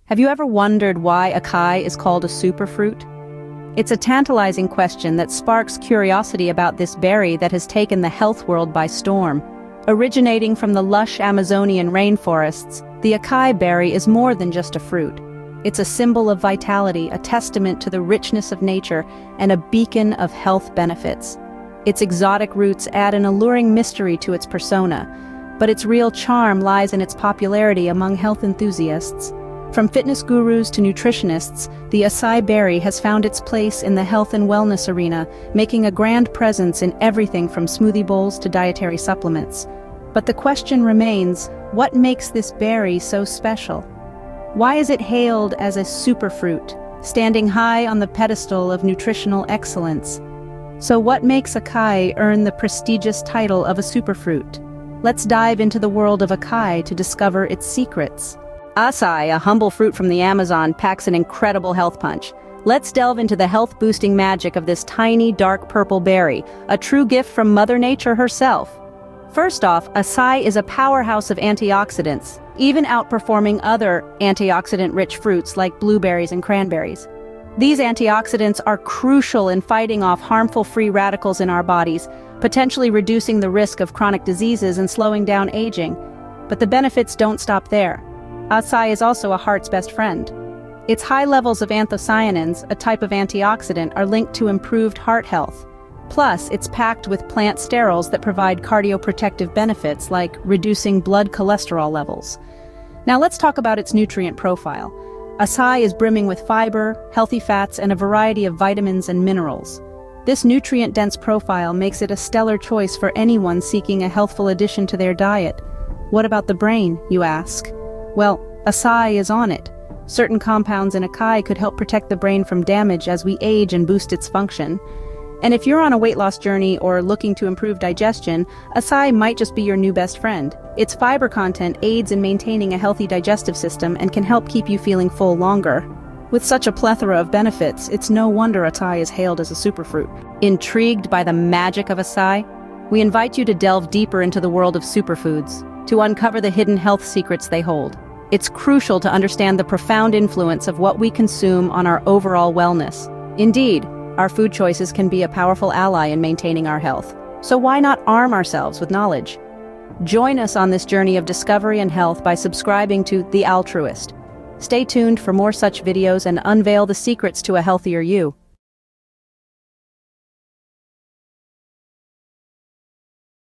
Have you ever wondered why acai is called a superfruit? It's a tantalizing question that sparks curiosity about this berry that has taken the health world by storm. Originating from the lush Amazonian rainforests, the acai berry is more than just a fruit. It's a symbol of vitality, a testament to the richness of nature, and a beacon of health benefits. Its exotic roots add an alluring mystery to its persona, but its real charm lies in its popularity among health enthusiasts. From fitness gurus to nutritionists, the acai berry has found its place in the health and wellness arena, making a grand presence in everything from smoothie bowls to dietary supplements. But the question remains, what makes this berry so special? Why is it hailed as a superfruit, standing high on the pedestal of nutritional excellence? So what makes acai earn the prestigious title of a superfruit? Let's dive into the world of acai to discover its secrets. Acai, a humble fruit from the Amazon, packs an incredible health punch. Let's delve into the health-boosting magic of this tiny, dark purple berry, a true gift from Mother Nature herself. First off, acai is a powerhouse of antioxidants, even outperforming other antioxidant-rich fruits like blueberries and cranberries. These antioxidants are crucial in fighting off harmful free radicals in our bodies, potentially reducing the risk of chronic diseases and slowing down aging. But the benefits don't stop there. Acai is also a heart's best friend. Its high levels of anthocyanins, a type of antioxidant, are linked to improved heart health. Plus, it's packed with plant sterols that provide cardioprotective benefits like reducing blood cholesterol levels. Now let's talk about its nutrient profile. Acai is brimming with fiber, healthy fats, and a variety of vitamins and minerals. This nutrient-dense profile makes it a stellar choice for anyone seeking a healthful addition to their diet. What about the brain, you ask? Well, acai is on it. Certain compounds in acai could help protect the brain from damage as we age and boost its function. And if you're on a weight loss journey or looking to improve digestion, acai might just be your new best friend. Its fiber content aids in maintaining a healthy digestive system and can help keep you feeling full longer. With such a plethora of benefits, it's no wonder acai is hailed as a superfruit. Intrigued by the magic of acai? We invite you to delve deeper into the world of superfoods, to uncover the hidden health secrets they hold. It's crucial to understand the profound influence of what we consume on our overall wellness. Indeed, our food choices can be a powerful ally in maintaining our health. So why not arm ourselves with knowledge? Join us on this journey of discovery and health by subscribing to The Altruist. Stay tuned for more such videos and unveil the secrets to a healthier you.